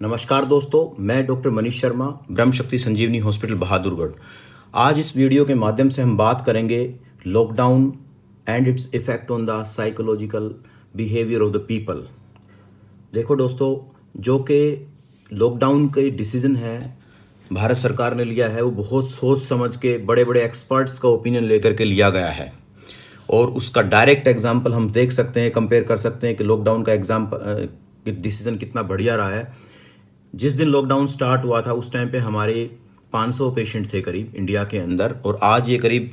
नमस्कार दोस्तों, मैं डॉक्टर मनीष शर्मा, ब्रह्म शक्ति संजीवनी हॉस्पिटल बहादुरगढ़। आज इस वीडियो के माध्यम से हम बात करेंगे lockdown and its effect on the psychological behaviour of the people. देखो दोस्तों, जो कि लॉकडाउन के डिसीजन है भारत सरकार ने लिया है, वो बहुत सोच समझ के बड़े बड़े एक्सपर्ट्स का ओपिनियन लेकर के लिया गया है। और उसका डायरेक्ट एग्जाम्पल हम देख सकते हैं, कंपेयर कर सकते हैं कि लॉकडाउन का एग्जाम्पल डिसीजन कितना बढ़िया रहा है। जिस दिन लॉकडाउन स्टार्ट हुआ था उस टाइम पे हमारे 500 पेशेंट थे करीब इंडिया के अंदर, और आज ये करीब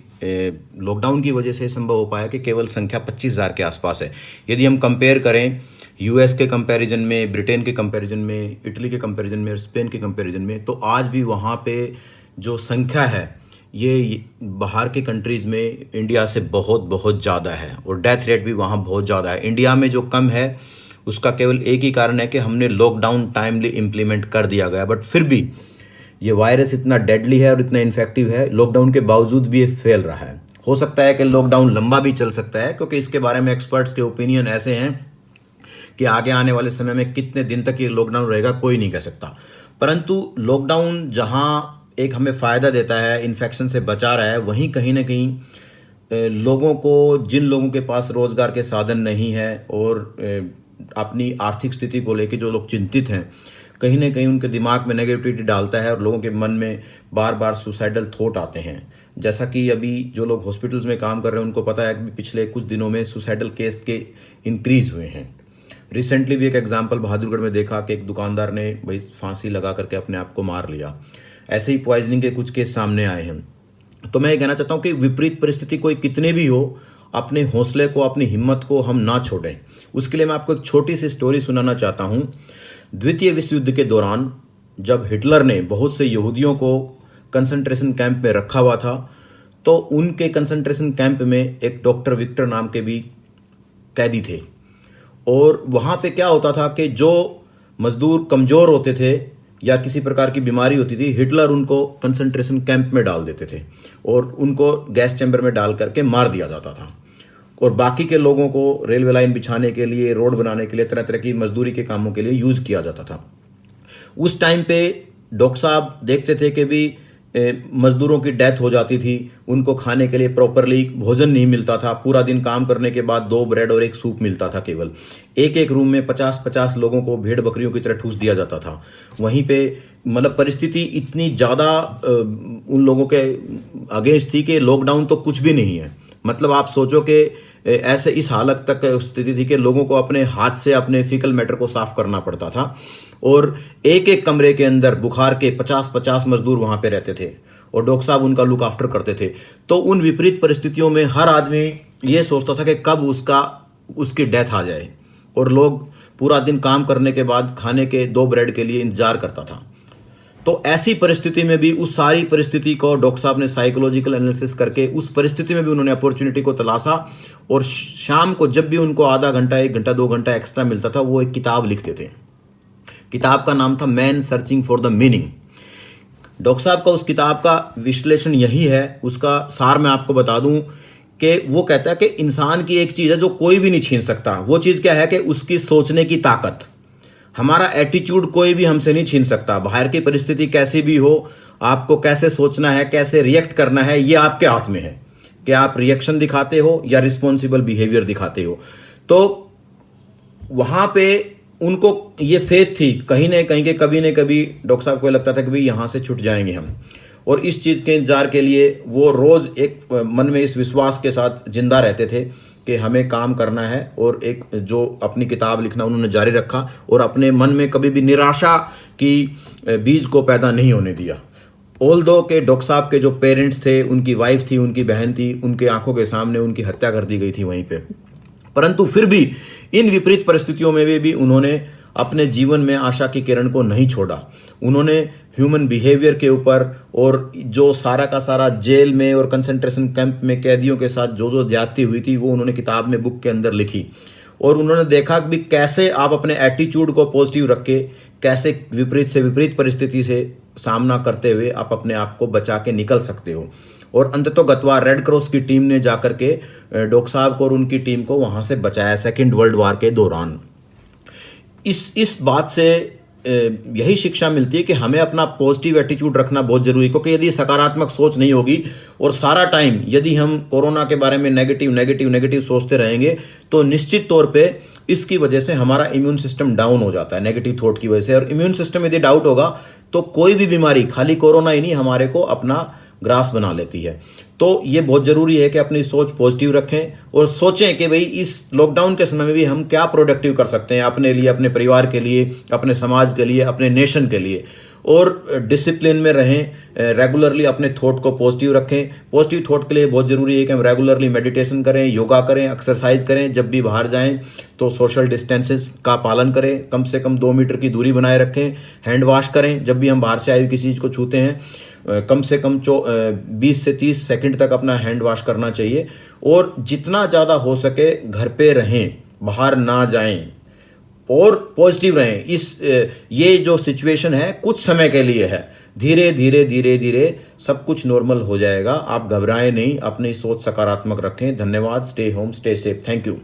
लॉकडाउन की वजह से संभव हो पाया कि केवल संख्या 25,000 के आसपास है। यदि हम कंपेयर करें यूएस के कंपैरिजन में, ब्रिटेन के कंपैरिजन में, इटली के कंपैरिजन में और स्पेन के कंपैरिजन में, तो आज भी वहाँ पे जो संख्या है ये बाहर के कंट्रीज़ में इंडिया से बहुत बहुत ज़्यादा है, और डेथ रेट भी वहाँ बहुत ज़्यादा है। इंडिया में जो कम है उसका केवल एक ही कारण है कि हमने लॉकडाउन टाइमली इम्प्लीमेंट कर दिया गया, बट फिर भी ये वायरस इतना डेडली है और इतना इन्फेक्टिव है, लॉकडाउन के बावजूद भी ये फैल रहा है। हो सकता है कि लॉकडाउन लंबा भी चल सकता है, क्योंकि इसके बारे में एक्सपर्ट्स के ओपिनियन ऐसे हैं कि आगे आने वाले समय में कितने दिन तक ये लॉकडाउन रहेगा कोई नहीं कह सकता। परंतु लॉकडाउन जहाँ एक हमें फ़ायदा देता है, इन्फेक्शन से बचा रहा है, वहीं कहीं ना कहीं लोगों को, जिन लोगों के पास रोज़गार के साधन नहीं है और अपनी आर्थिक स्थिति को लेकर जो लोग चिंतित हैं, कहीं ना कहीं उनके दिमाग में नेगेटिविटी डालता है और लोगों के मन में बार बार सुसाइडल थॉट आते हैं। जैसा कि अभी जो लोग हॉस्पिटल्स में काम कर रहे हैं उनको पता है कि पिछले कुछ दिनों में सुसाइडल केस के इंक्रीज हुए हैं। रिसेंटली भी एक एग्जांपल बहादुरगढ़ में देखा कि एक दुकानदार ने भाई फांसी लगा करके अपने आप को मार लिया। ऐसे ही पॉइजनिंग के कुछ केस सामने आए हैं। तो मैं ये कहना चाहता हूँ कि विपरीत परिस्थिति कोई कितने भी हो, अपने हौसले को, अपनी हिम्मत को हम ना छोड़ें। उसके लिए मैं आपको एक छोटी सी स्टोरी सुनाना चाहता हूँ। द्वितीय विश्व युद्ध के दौरान जब हिटलर ने बहुत से यहूदियों को कंसंट्रेशन कैंप में रखा हुआ था, तो उनके कंसंट्रेशन कैंप में एक डॉक्टर विक्टर नाम के भी कैदी थे। और वहाँ पे क्या होता था कि जो मजदूर कमज़ोर होते थे या किसी प्रकार की बीमारी होती थी, हिटलर उनको कंसंट्रेशन कैंप में डाल देते थे और उनको गैस चैम्बर में डाल करके मार दिया जाता था। और बाकी के लोगों को रेलवे लाइन बिछाने के लिए, रोड बनाने के लिए, तरह तरह की मजदूरी के कामों के लिए यूज़ किया जाता था। उस टाइम पे डॉक्टर साहब देखते थे कि भी मजदूरों की डेथ हो जाती थी, उनको खाने के लिए प्रॉपरली भोजन नहीं मिलता था। पूरा दिन काम करने के बाद 2 ब्रेड और 1 सूप मिलता था केवल। एक एक रूम में 50-50 लोगों को भेड़ बकरियों की तरह ठूस दिया जाता था। वहीं पे मतलब परिस्थिति इतनी ज़्यादा उन लोगों के अगेंस्ट थी कि लॉकडाउन तो कुछ भी नहीं है। मतलब आप सोचो कि ऐसे इस हालत तक स्थिति थी कि लोगों को अपने हाथ से अपने फीकल मैटर को साफ करना पड़ता था, और एक एक कमरे के अंदर बुखार के 50-50 मजदूर वहाँ पे रहते थे और डॉक्टर साहब उनका लुक आफ्टर करते थे। तो उन विपरीत परिस्थितियों में हर आदमी ये सोचता था कि कब उसकी डेथ आ जाए, और लोग पूरा दिन काम करने के बाद खाने के 2 ब्रेड के लिए इंतजार करता था। तो ऐसी परिस्थिति में भी, उस सारी परिस्थिति को डॉक्टर साहब ने साइकोलॉजिकल एनालिसिस करके उस परिस्थिति में भी उन्होंने अपॉर्चुनिटी को तलाशा, और शाम को जब भी उनको आधा घंटा, 1 घंटा, 2 घंटा एक्स्ट्रा मिलता था, वो एक किताब लिखते थे। किताब का नाम था man searching for the meaning. Doctor साहब का उस किताब का विश्लेषण यही है, उसका सार मैं आपको बता दूं कि वो कहता है कि इंसान की एक चीज़ है जो कोई भी नहीं छीन सकता। वो चीज़ क्या है कि उसकी सोचने की ताकत। हमारा एटीट्यूड कोई भी हमसे नहीं छीन सकता। बाहर की परिस्थिति कैसी भी हो, आपको कैसे सोचना है, कैसे रिएक्ट करना है, ये आपके हाथ में है कि आप रिएक्शन दिखाते हो या रिस्पॉन्सिबल बिहेवियर दिखाते हो। तो वहाँ पे उनको ये फेथ थी कहीं ना कहीं के कभी न कभी डॉक्टर साहब को लगता था कि भाई यहाँ से छूट जाएंगे हम, और इस चीज़ के इंतजार के लिए वो रोज़ एक मन में इस विश्वास के साथ जिंदा रहते थे कि हमें काम करना है, और एक जो अपनी किताब लिखना उन्होंने जारी रखा और अपने मन में कभी भी निराशा की बीज को पैदा नहीं होने दिया। ऑल दो के डॉक्टर साहब के जो पेरेंट्स थे, उनकी वाइफ थी, उनकी बहन थी, उनके आंखों के सामने उनकी हत्या कर दी गई थी वहीं पे, परंतु फिर भी इन विपरीत परिस्थितियों में भी उन्होंने अपने जीवन में आशा की किरण को नहीं छोड़ा। उन्होंने ह्यूमन बिहेवियर के ऊपर, और जो सारा का सारा जेल में और कंसंट्रेशन कैंप में कैदियों के साथ जो जो ज्यादती हुई थी, वो उन्होंने किताब में, बुक के अंदर लिखी। और उन्होंने देखा कि कैसे आप अपने एटीट्यूड को पॉजिटिव रख के, कैसे विपरीत से विपरीत परिस्थिति से सामना करते हुए आप अपने आप को बचा के निकल सकते हो। और अंततोगत्वा रेड क्रॉस की टीम ने जाकर के डॉक्टर साहब को और उनकी टीम को वहाँ से बचाया सेकेंड वर्ल्ड वार के दौरान। इस बात से यही शिक्षा मिलती है कि हमें अपना पॉजिटिव एटीट्यूड रखना बहुत ज़रूरी है, क्योंकि यदि सकारात्मक सोच नहीं होगी और सारा टाइम यदि हम कोरोना के बारे में नेगेटिव नेगेटिव नेगेटिव सोचते रहेंगे तो निश्चित तौर पे इसकी वजह से हमारा इम्यून सिस्टम डाउन हो जाता है नेगेटिव थॉट की वजह से। और इम्यून सिस्टम यदि डाउट होगा तो कोई भी बीमारी, खाली कोरोना ही नहीं, हमारे को अपना ग्रास बना लेती है। तो ये बहुत ज़रूरी है कि अपनी सोच पॉजिटिव रखें और सोचें कि भाई इस लॉकडाउन के समय में भी हम क्या प्रोडक्टिव कर सकते हैं अपने लिए, अपने परिवार के लिए, अपने समाज के लिए, अपने नेशन के लिए। और डिसिप्लिन में रहें, रेगुलरली अपने थॉट को पॉजिटिव रखें। पॉजिटिव थॉट के लिए बहुत ज़रूरी है कि हम रेगुलरली मेडिटेशन करें, योगा करें, एक्सरसाइज करें। जब भी बाहर जाएं तो सोशल डिस्टेंसेस का पालन करें, कम से कम 2 मीटर की दूरी बनाए रखें। हैंड वॉश करें जब भी हम बाहर से आई हुई किसी चीज़ को छूते हैं, कम से कम 20 से 30 सेकंड तक अपना हैंड वॉश करना चाहिए। और जितना ज़्यादा हो सके घर पे रहें, बाहर ना जाएं और पॉजिटिव रहें। ये जो सिचुएशन है कुछ समय के लिए है, धीरे धीरे धीरे धीरे सब कुछ नॉर्मल हो जाएगा। आप घबराएं नहीं, अपनी सोच सकारात्मक रखें। धन्यवाद। Stay home, stay safe. Thank you.